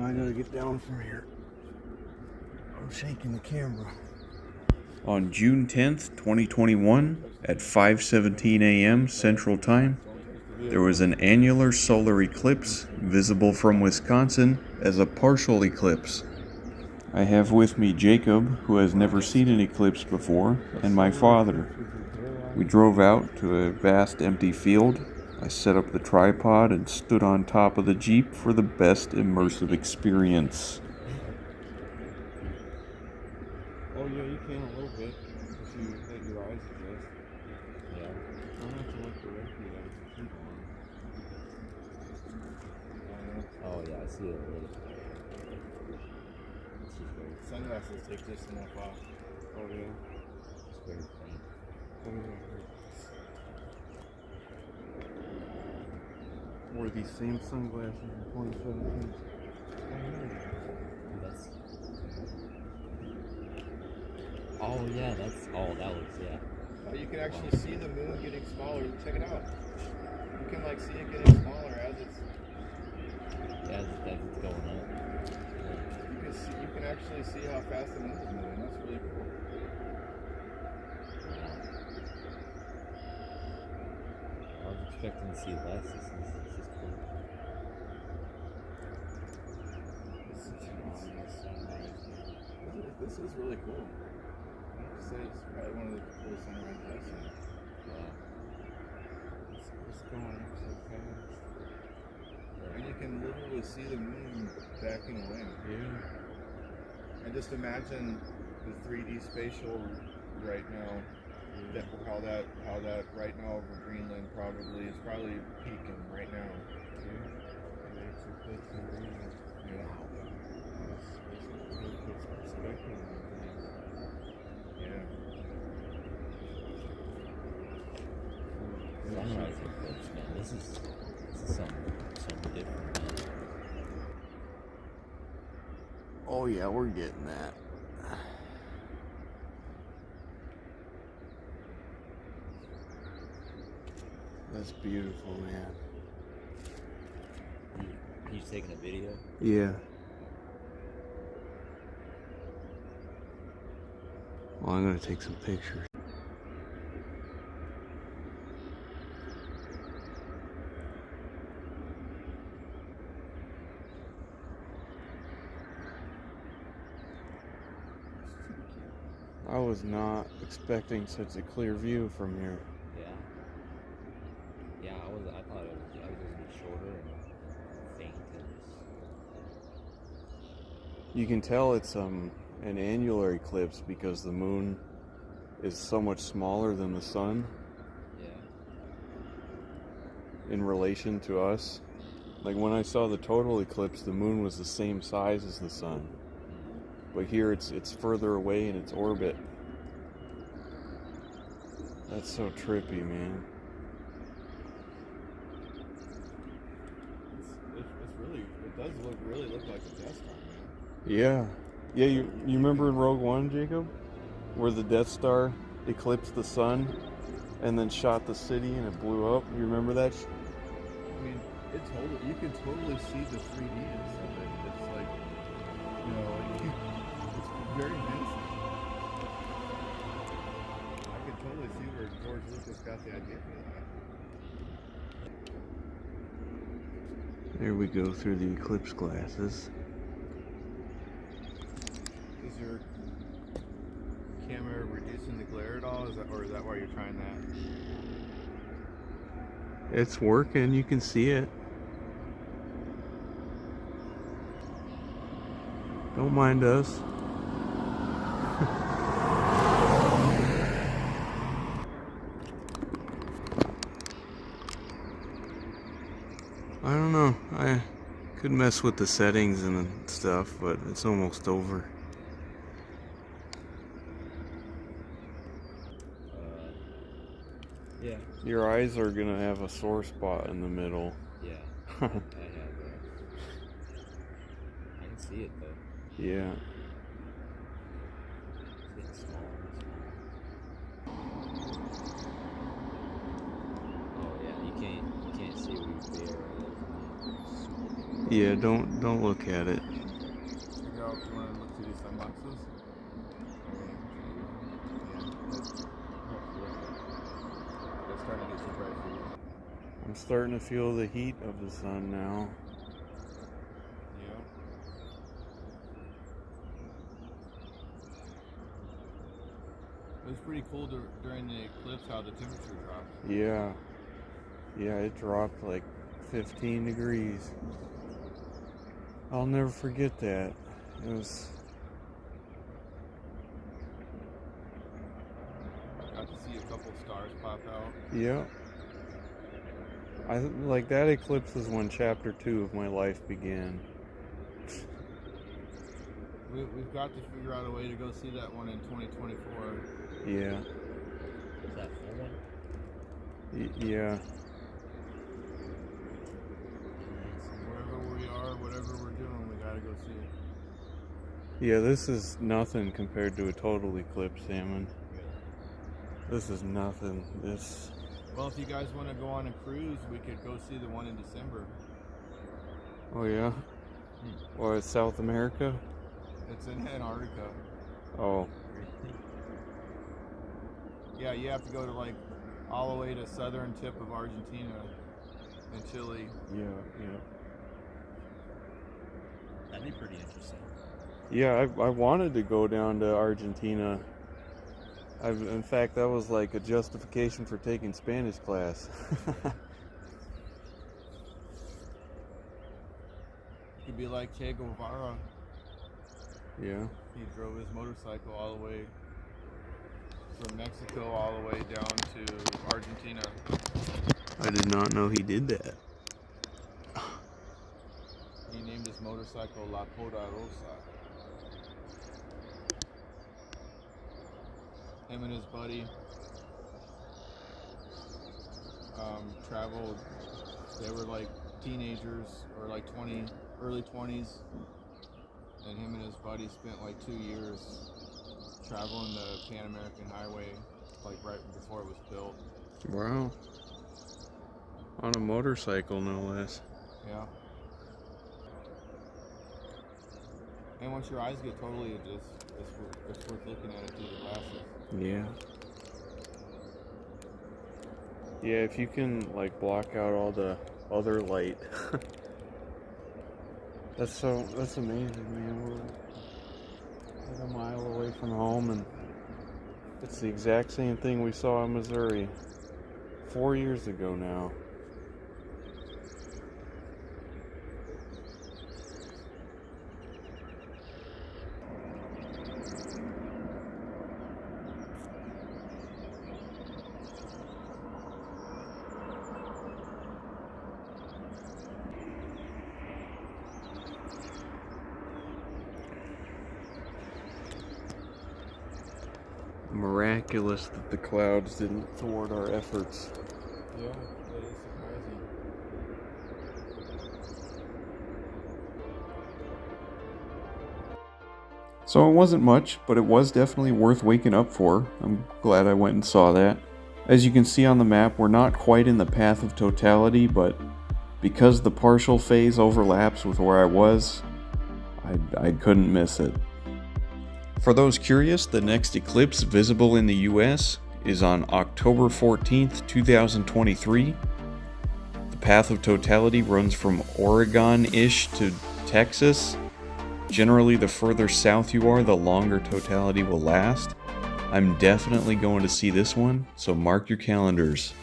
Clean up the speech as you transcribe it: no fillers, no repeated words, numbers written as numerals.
I gotta get down from here. I'm shaking the camera. On June 10th, 2021, at 5:17 a.m. Central Time, there was an annular solar eclipse visible from Wisconsin as a partial eclipse. I have with me Jacob, who has never seen an eclipse before, and my father. We drove out to a vast empty field. I set up the tripod and stood on top of the Jeep for the best immersive experience. Oh yeah, you can a little bit if you let your eyes adjust. Yeah. I don't have to look directly at it. Keep on. Oh yeah, I see it a little. Sunglasses take just enough off. Oh yeah. It's very faint. What is that? Wore these same sunglasses in 2017. That's. Oh yeah, that's. Oh, that looks You can actually see the moon getting smaller. Check it out. You can like see it getting smaller as it's. Yeah, as it's going up. You can actually see how fast the moon is moving. That's really cool. I was expecting to see less. This is cool. This is really cool. I have to say, it's probably one of the coolest sunrises I've seen. Yeah. It's going up so fast. And you can literally see the moon backing away. Yeah. And just imagine the 3D spatial right now. How that right now over Greenland probably is peaking right now. Sunrise eclipse, man. This is something different, man. Oh yeah, we're getting that. That's beautiful, man. You taking a video? Yeah. Well, I'm gonna take some pictures. I was not expecting such a clear view from here. Yeah. Yeah, I thought it was gonna be shorter and faint. You can tell it's an annular eclipse because the moon is so much smaller than the sun. Yeah. In relation to us. Like when I saw the total eclipse, the moon was the same size as the sun. But here it's further away in its orbit. That's so trippy, man. It does really look like a Death Star, man. Yeah. Yeah, you remember in Rogue One, Jacob? Where the Death Star eclipsed the sun and then shot the city and it blew up? You remember that? I mean, you can totally see the 3Dness of it. It's like, it's very menacing. I could totally see where George Lucas got the idea for that. There we go through the eclipse glasses. Is your camera reducing the glare at all? Is that why you're trying that? It's working, you can see it. Don't mind us. I don't know. I could mess with the settings and stuff, but it's almost over. Yeah. Your eyes are gonna have a sore spot in the middle. Yeah. I have I can see it though. Yeah. It's getting smaller and smaller. Oh yeah, you can't see where your bear is. Yeah, don't look at it. Check out, you want to look through these sunboxes? It's starting to get too bright for you. I'm starting to feel the heat of the sun now. Yeah. It was pretty cool during the eclipse how the temperature dropped. Yeah. Yeah, it dropped like 15 degrees. I'll never forget that. It was... I got to see a couple stars pop out. Yeah. Like that eclipse is when chapter 2 of my life began. We've got to figure out a way to go see that one in 2024. Yeah. Is that full one? Yeah. Wherever we are, whatever we're doing, we gotta go see it. Yeah, this is nothing compared to a total eclipse, Salmon. This is nothing. This... Well, if you guys want to go on a cruise, we could go see the one in December. Oh yeah? Or it's South America? It's in Antarctica. Oh. Yeah, you have to go to like all the way to southern tip of Argentina and Chile. Yeah. That'd be pretty interesting. Yeah, I wanted to go down to Argentina. In fact, that was like a justification for taking Spanish class. You could be like Che Guevara. Yeah. He drove his motorcycle all the way from Mexico all the way down to Argentina. I did not know he did that. He named his motorcycle La Poderosa. Him and his buddy traveled. They were like teenagers or like early 20s, and him and his buddy spent like 2 years traveling the Pan American Highway, like right before it was built. Wow. On a motorcycle, no less. Yeah. And once your eyes get totally adjust, it's worth looking at it through the glasses. Yeah. Yeah, if you can like block out all the other light. That's amazing, man. We're like a mile away from home, and it's the exact same thing we saw in Missouri 4 years ago now. Miraculous that the clouds didn't thwart our efforts. Yeah, that is surprising. So it wasn't much, but it was definitely worth waking up for. I'm glad I went and saw that. As you can see on the map, we're not quite in the path of totality, but because the partial phase overlaps with where I was, I couldn't miss it. For those curious, the next eclipse visible in the US is on October 14th, 2023. The path of totality runs from Oregon-ish to Texas. Generally, the further south you are, the longer totality will last. I'm definitely going to see this one, so mark your calendars.